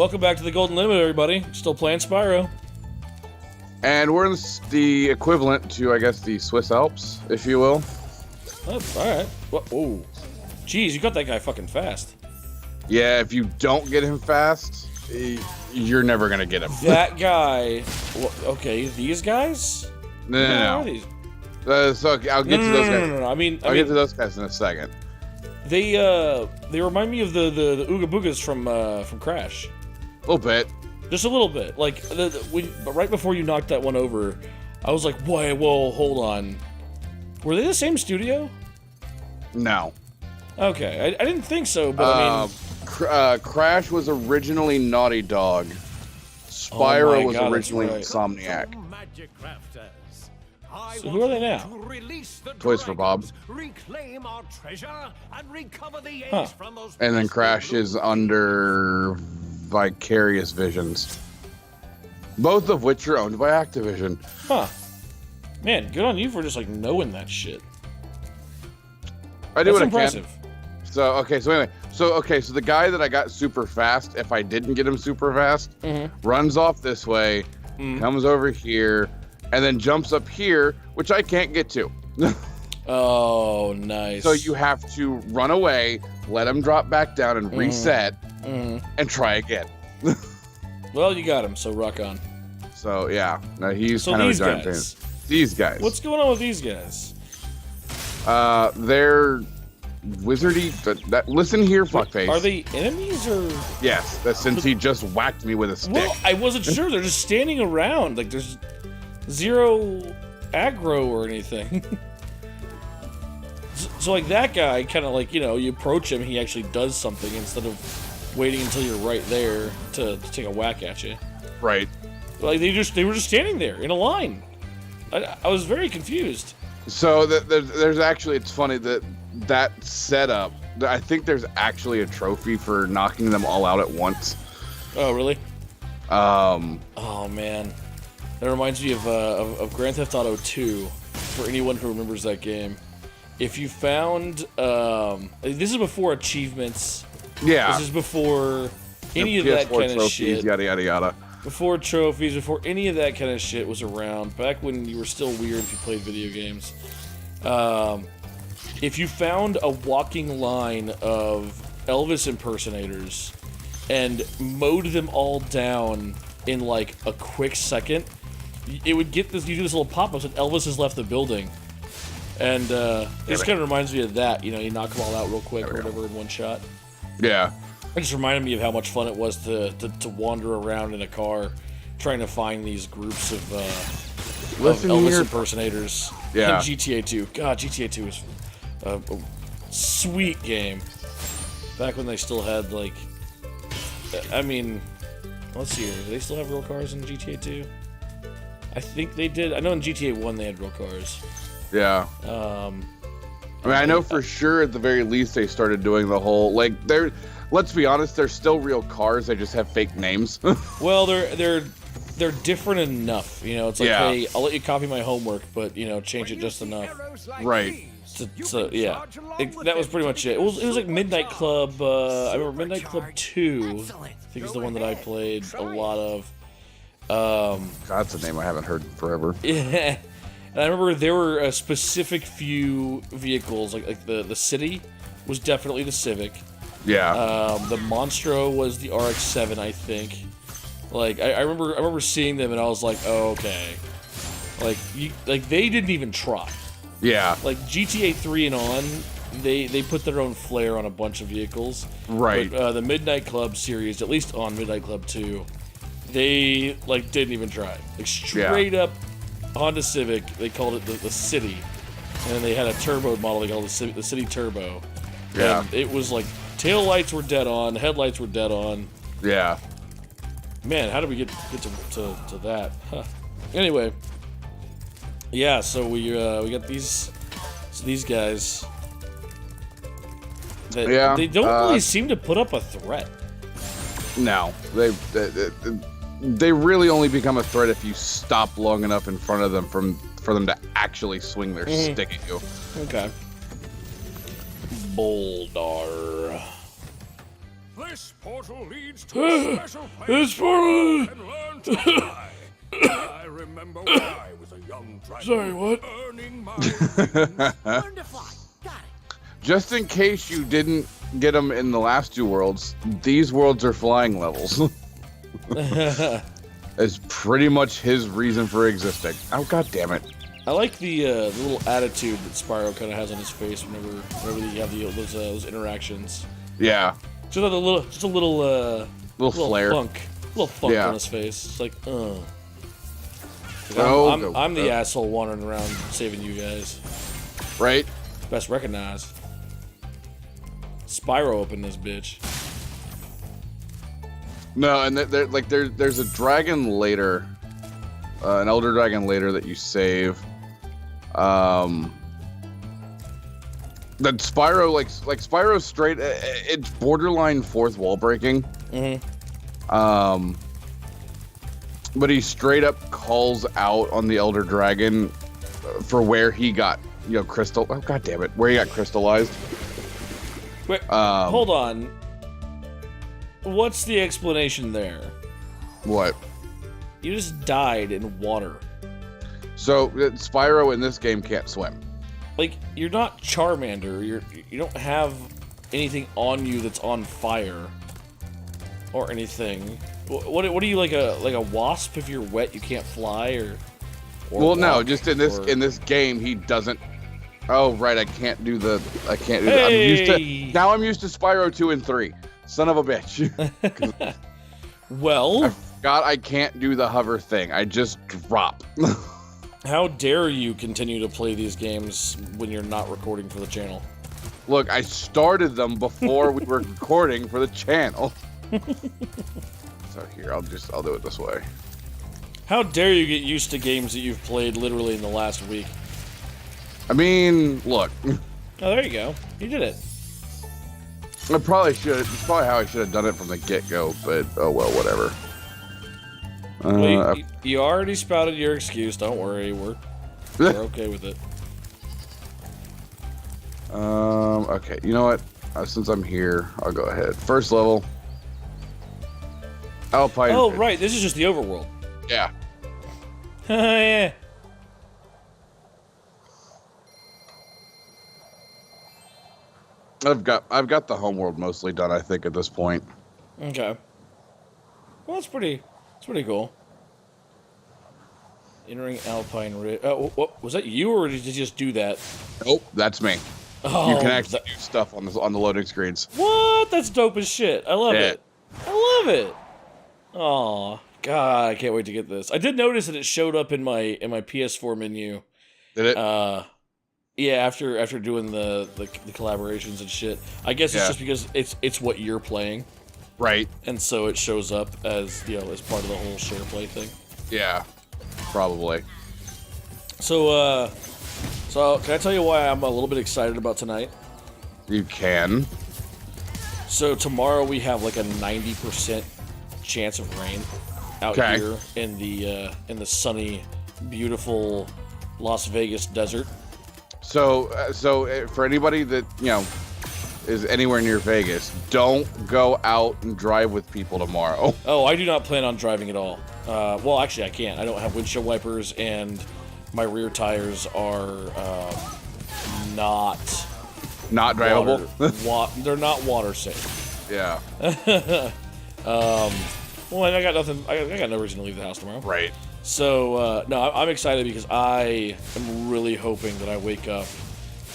Welcome back to the Golden Limit, everybody. Still playing Spyro. And we're in the equivalent to, I guess, the Swiss Alps, if you will. Oh, alright. Whoa. Jeez, you got that guy fucking fast. Yeah, if you don't get him fast, you're never going to get him. That guy... Okay, these guys? No. So I'll get to those guys. No. I mean, get to those guys in a second. They remind me of the Ooga Boogas from Crash. A little bit. Just a little bit. Like, right before you knocked that one over, I was like, whoa, hold on. Were they the same studio? No. Okay, I didn't think so, but I mean... Crash was originally Naughty Dog. Spyro was originally Insomniac. So who are they now? Toys for Bob. Reclaim our treasure and recover the Huh. from those And then Crash is under Vicarious Visions. Both of which are owned by Activision. Huh. Man, good on you for just, like, knowing that shit. I do That's what impressive. I can. So the guy that I got super fast, if I didn't get him super fast, runs off this way, comes over here, and then jumps up here, which I can't get to. Oh, nice. So you have to run away, let him drop back down and reset, and try again. Well, you got him, so rock on. So yeah, no, he's So kind of a these giant guys. pain. These guys. What's going on with these guys? They're wizardy. Listen here, fuckface. Are they enemies or? Yes, since he just whacked me with a stick. Well, I wasn't sure. They're just standing around. Like, there's zero aggro or anything. So like, that guy kind of like, you approach him, he actually does something instead of waiting until you're right there to take a whack at you. Right. Like, they were just standing there in a line. I was very confused. So there's actually, it's funny that setup, I think there's actually a trophy for knocking them all out at once. Oh, really? Oh, man. That reminds me of Grand Theft Auto 2, for anyone who remembers that game. If you found, this is before achievements. Yeah. This is before any of that kind of shit. Yada, yada, yada. Before trophies, before any of that kind of shit was around, back when you were still weird if you played video games. If you found a walking line of Elvis impersonators and mowed them all down in like a quick second, it would get this, you do this little pop-up that Elvis has left the building. And this kind of reminds me of that, you knock them all out real quick or whatever in one shot. Yeah. It just reminded me of how much fun it was to wander around in a car trying to find these groups of Elvis impersonators in GTA 2. God, GTA 2 was a sweet game. Back when they still had, like... I mean, let's see here. Do they still have real cars in GTA 2? I think they did. I know in GTA 1 they had real cars. Yeah. I mean, I know for sure at the very least they started doing the whole, like, let's be honest, they're still real cars, they just have fake names. Well, they're different enough, it's like, hey, I'll let you copy my homework, but, change it just enough. Right. So yeah. That was pretty much it. It was like Midnight Club, I remember Midnight Club 2, I think is the one that I played a lot of. That's a name I haven't heard in forever. Yeah. And I remember there were a specific few vehicles, like the City was definitely the Civic. Yeah. The Monstro was the RX-7, I think. Like, I remember seeing them and I was like, oh, okay. Like, they didn't even try. Yeah. Like, GTA 3 and on, they put their own flair on a bunch of vehicles. Right. But the Midnight Club series, at least on Midnight Club 2, they, like, didn't even try. Like, straight up Honda Civic, they called it the City. And then they had a turbo model, they called it the City Turbo. Yeah. And it was like, tail lights were dead on, headlights were dead on. Yeah. Man, how did we get to that? Huh. Anyway. Yeah, so we got these guys. That, they don't really seem to put up a threat. No. They really only become a threat if you stop long enough in front of them for them to actually swing their stick at you. Okay. Boldar. This portal leads to a special place This portal. and learn to fly. I remember when I was a young dragon. Sorry, what? Earning my wings. Learn to fly. Got it. Just in case you didn't get them in the last 2 worlds, these worlds are flying levels. It's pretty much his reason for existing. Oh, god damn it. I like the little attitude that Spyro kind of has on his face whenever you have those interactions. Yeah. Just a little Flare. little funk Yeah. on his face. It's like, Oh, I'm the asshole wandering around saving you guys. Right? Best recognized. Spyro opened this bitch. No, and there's a dragon later, an elder dragon later that you save. That Spyro like Spyro's straight. It's borderline fourth wall breaking. But he straight up calls out on the elder dragon for where he got, crystal. Oh god damn it, where he got crystallized. Wait, hold on. What's the explanation there? What? You just died in water. So Spyro in this game can't swim. Like, you're not Charmander. You don't have anything on you that's on fire or anything. What are you, like a wasp? If you're wet, you can't fly, or well, no, walk, just in this game he doesn't. Oh right, I can't do the. Hey! I'm used to Spyro 2 and 3. Son of a bitch. Well, I forgot I can't do the hover thing. I just drop. how dare you continue to play these games when you're not recording for the channel? Look, I started them before we were recording for the channel. So here, I'll do it this way. How dare you get used to games that you've played literally in the last week? I mean, look. Oh, there you go. You did it. I probably should. It's probably how I should have done it from the get-go, but oh well, whatever. Well, you already spouted your excuse. Don't worry, we're okay with it. Okay, you know what? Since I'm here, I'll go ahead. First level. Alpine. Oh, right. This is just the overworld. Yeah. Yeah. I've got the homeworld mostly done, I think, at this point. Okay. Well, it's pretty cool. Entering Alpine Ridge. Oh, what, was that you, or did you just do that? Nope, that's me. Oh, You can actually do stuff on the loading screens. What? That's dope as shit. I love it. I love it. Aw, God, I can't wait to get this. I did notice that it showed up in my PS4 menu. Did it? Yeah, after doing the collaborations and shit. I guess it's just because it's what you're playing. Right. And so it shows up as, as part of the whole share play thing. Yeah. Probably. So can I tell you why I'm a little bit excited about tonight? You can. So tomorrow we have like a 90% chance of rain out here in the sunny, beautiful Las Vegas desert. So for anybody that is anywhere near Vegas, don't go out and drive with people tomorrow. Oh, I do not plan on driving at all. Well, actually, I can't. I don't have windshield wipers, and my rear tires are not drivable. They're not water safe. Yeah. Well, I got nothing. I got no reason to leave the house tomorrow. Right. So no, I'm excited because I am really hoping that I wake up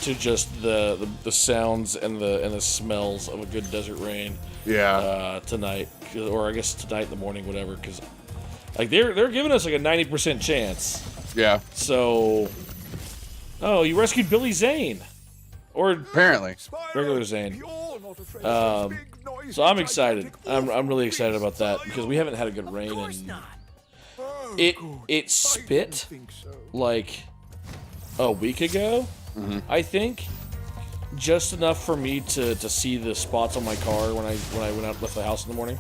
to just the sounds and the smells of a good desert rain. Yeah. Tonight, or I guess tonight in the morning, whatever. Because like they're giving us like a 90% chance. Yeah. So, oh, you rescued Billy Zane, or apparently regular Zane. So I'm excited. I'm really excited about that because we haven't had a good rain and it spit like a week ago, I think, just enough for me to see the spots on my car when I went out left the house in the morning.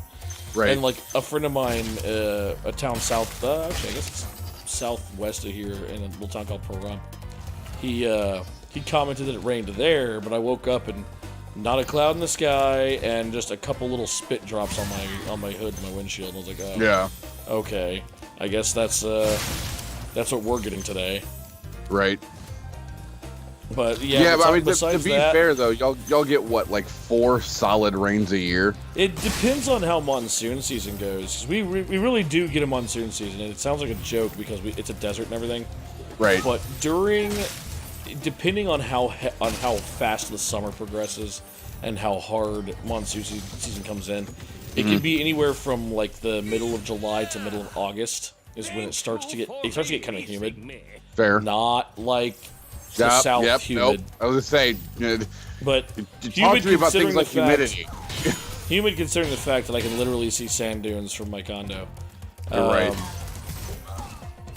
Right. And like a friend of mine, a town south, actually I guess it's southwest of here in a little town called Program. He commented that it rained there, but I woke up and not a cloud in the sky, and just a couple little spit drops on my hood, my windshield. And I was like, oh, yeah, okay, I guess that's what we're getting today. Right. But yeah, but I mean, to be that, fair though, y'all get what, like 4 solid rains a year? It depends on how monsoon season goes. 'Cause we really do get a monsoon season, and it sounds like a joke because it's a desert and everything. Right. But depending on how fast the summer progresses and how hard monsoon season comes in, it can be anywhere from like the middle of July to middle of August is when it starts to get kind of humid. Fair. Not like the South humid. Nope. I was gonna say, but talk to me about things like humidity. Humid considering the fact that I can literally see sand dunes from my condo. You're right.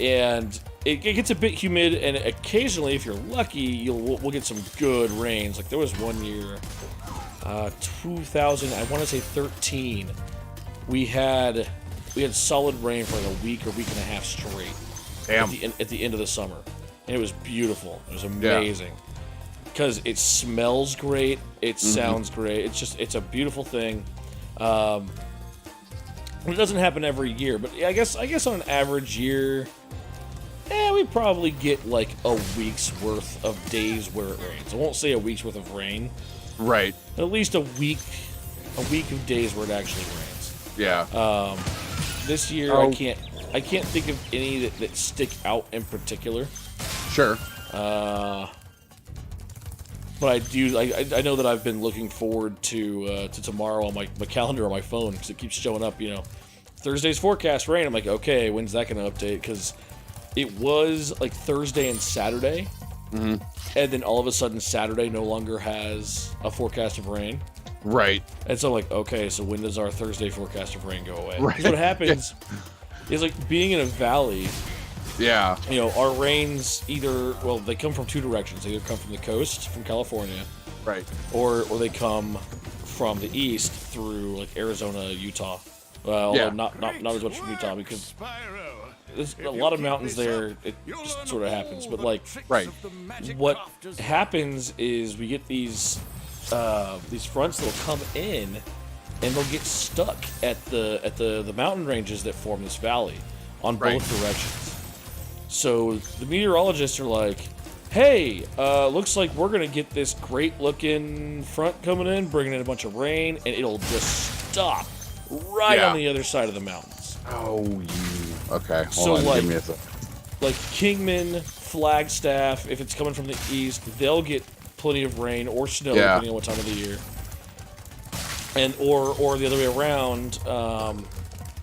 And it gets a bit humid, and occasionally, if you're lucky, we'll get some good rains. Like there was one year, 2000, I want to say 13. We had solid rain for like a week or week and a half straight. Damn. At the end of the summer, and it was beautiful. It was amazing because it smells great. It sounds great. It's a beautiful thing. It doesn't happen every year, but I guess on an average year, we probably get like a week's worth of days where it rains. I won't say a week's worth of rain. Right. At least a week of days where it actually rains. Yeah. This year I can't think of any that stick out in particular. Sure. But I know that I've been looking forward to tomorrow on my calendar on my phone because it keeps showing up. Thursday's forecast rain. I'm like, okay, when's that going to update? Because it was like Thursday and Saturday, and then all of a sudden Saturday no longer has a forecast of rain. Right. And so I'm like, okay, so when does our Thursday forecast of rain go away? Right. 'Cause what happens is like being in a valley. Yeah. Our rains they come from two directions. They either come from the coast, from California, Right. or they come from the east through like Arizona, Utah. Although not as much from Utah because there's a lot of mountains there. It just sort of happens. But like, Right. what happens is we get these fronts that'll come in and they'll get stuck at the mountain ranges that form this valley on both directions. So the meteorologists are like, hey, looks like we're going to get this great-looking front coming in, bringing in a bunch of rain, and it'll just stop right on the other side of the mountains. Oh, okay. So, Hold on, give me a second. Like Kingman, Flagstaff, if it's coming from the east, they'll get plenty of rain or snow, depending on what time of the year. And or the other way around,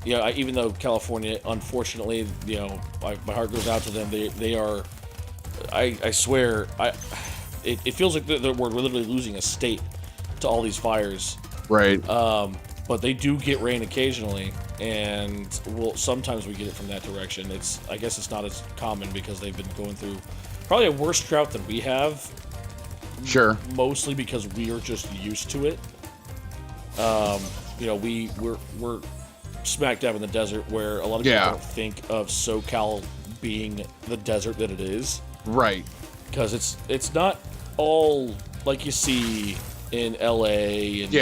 even though California, unfortunately, my heart goes out to them. They are, I swear, it feels like we're literally losing a state to all these fires. Right. But they do get rain occasionally, and sometimes we get it from that direction. I guess it's not as common because they've been going through probably a worse drought than we have. Sure. Mostly because we are just used to it. We're smack dab in the desert where a lot of people don't think of SoCal being the desert that it is. Right. Because it's not all like you see in LA and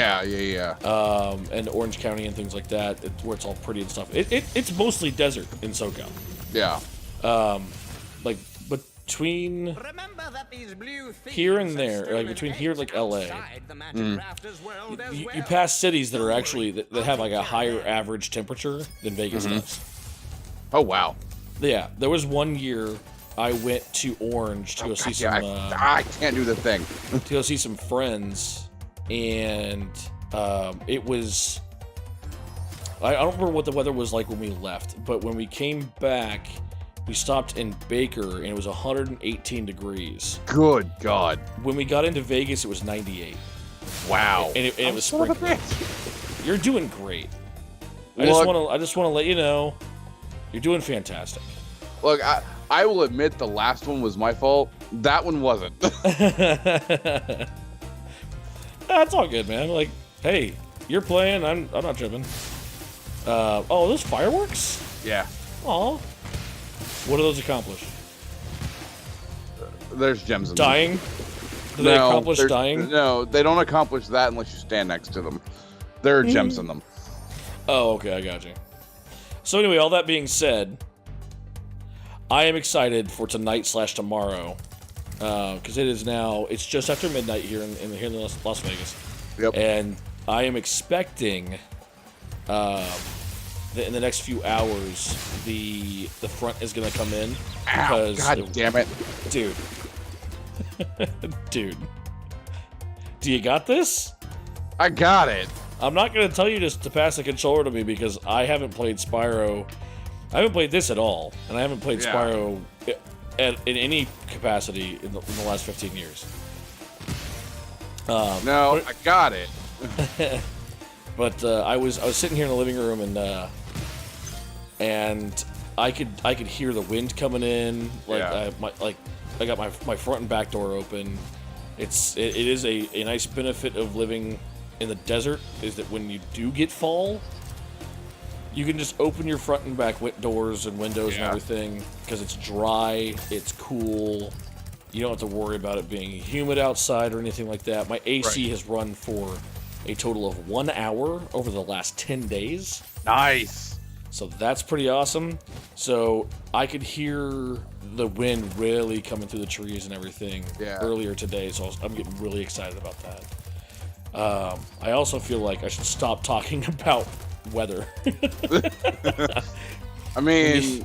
and Orange County and things like that, where it's all pretty and stuff. It's mostly desert in SoCal. Yeah. Like between here and there, like between here and like LA, you pass cities that are actually that have like a higher average temperature than Vegas does. Oh wow. Yeah, there was one year I went to Orange to go see some. I can't do the thing. To go see some friends, and it was. I don't remember what the weather was like when we left, but when we came back, we stopped in Baker, and it was 118 degrees. Good God. When we got into Vegas, it was 98. Wow. And it was sprinkling. You're doing great. I just want to let you know, you're doing fantastic. Look, I will admit the last one was my fault. That one wasn't. That's all good, man. Like, hey, you're playing. I'm not tripping. Those fireworks? Yeah. Aw. What do those accomplish? There's gems in Dying? Do they accomplish dying? No, they don't accomplish that unless you stand next to them. There are gems in them. Oh, okay, I got you. So anyway, all that being said, I am excited for tonight/tomorrow, because it's just after midnight here in Las Vegas. Yep. And I am expecting that in the next few hours the front is gonna come in. Ow, God damn it, dude. Dude, do you got this? I got it. I'm not gonna tell you just to pass the controller to me because I haven't played Spyro. I haven't played this at all, and I haven't played Spyro in any capacity in the last 15 years. No, I got it. But I was sitting here in the living room and I could hear the wind coming in. I got my front and back door open. It is a nice benefit of living in the desert is that when you do get fall, you can just open your front and back doors and windows and everything because it's dry, it's cool. You don't have to worry about it being humid outside or anything like that. My AC has run for a total of 1 hour over the last 10 days. Nice. So that's pretty awesome. So I could hear the wind really coming through the trees and everything earlier today. So I'm getting really excited about that. I also feel like I should stop talking about weather. I mean,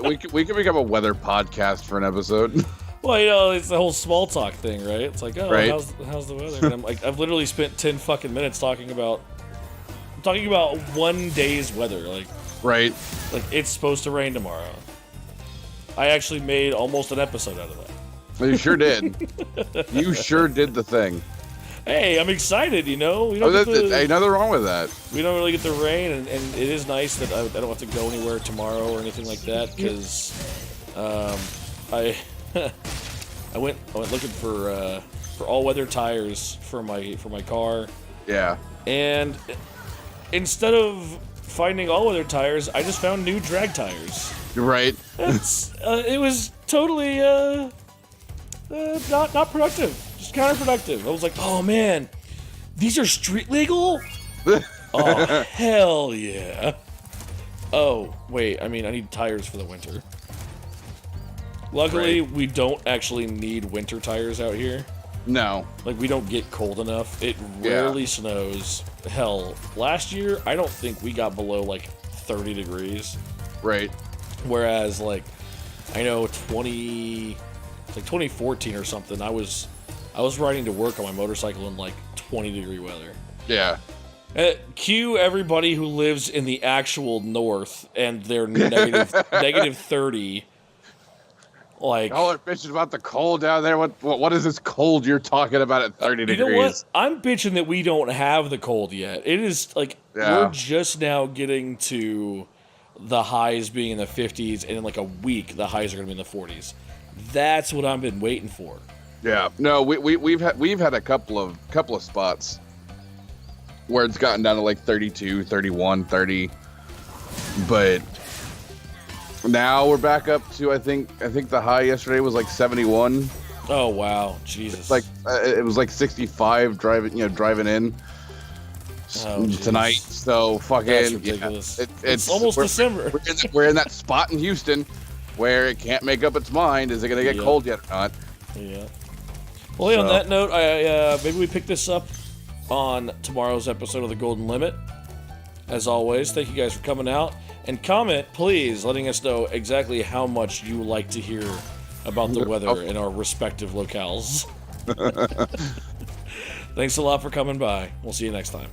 we could become a weather podcast for an episode. Well, it's the whole small talk thing, right? It's like, oh, how's the weather? And I'm like, I've literally spent 10 fucking minutes talking about 1 day's weather. Like it's supposed to rain tomorrow. I actually made almost an episode out of that. Well, you sure did. You sure did the thing. Hey, I'm excited, We don't ain't nothing wrong with that. We don't really get the rain, and it is nice that I don't have to go anywhere tomorrow or anything like that, because I went looking for all-weather tires for my car. Yeah. And instead of finding all-weather tires, I just found new drag tires. Right. It was totally not productive. Just counterproductive. I was like, oh man, these are street legal? Oh, hell yeah. Oh, wait, I need tires for the winter. Luckily, we don't actually need winter tires out here. No. Like, we don't get cold enough. It rarely snows. Hell, last year, I don't think we got below, 30 degrees. Right. Whereas, I know 2014 or something, I was riding to work on my motorcycle in 20-degree weather. Yeah. Cue everybody who lives in the actual north and they're negative 30. Y'all are bitching about the cold down there. What is this cold you're talking about at 30 degrees? You know what? I'm bitching that we don't have the cold yet. It is we're just now getting to the highs being in the 50s, and in a week the highs are going to be in the 40s. That's what I've been waiting for. Yeah. No, we've had a couple of spots where it's gotten down to 32, 31, 30, but now we're back up to I think the high yesterday was 71. Oh wow, Jesus! It was 65 driving in tonight. So fucking that's ridiculous. It's almost December. We're in that spot in Houston where it can't make up its mind. Is it gonna get cold yet or not? Yeah. Well, on that note, maybe we pick this up on tomorrow's episode of The Golden Limit. As always, thank you guys for coming out. And comment, please, letting us know exactly how much you like to hear about the weather in our respective locales. Thanks a lot for coming by. We'll see you next time.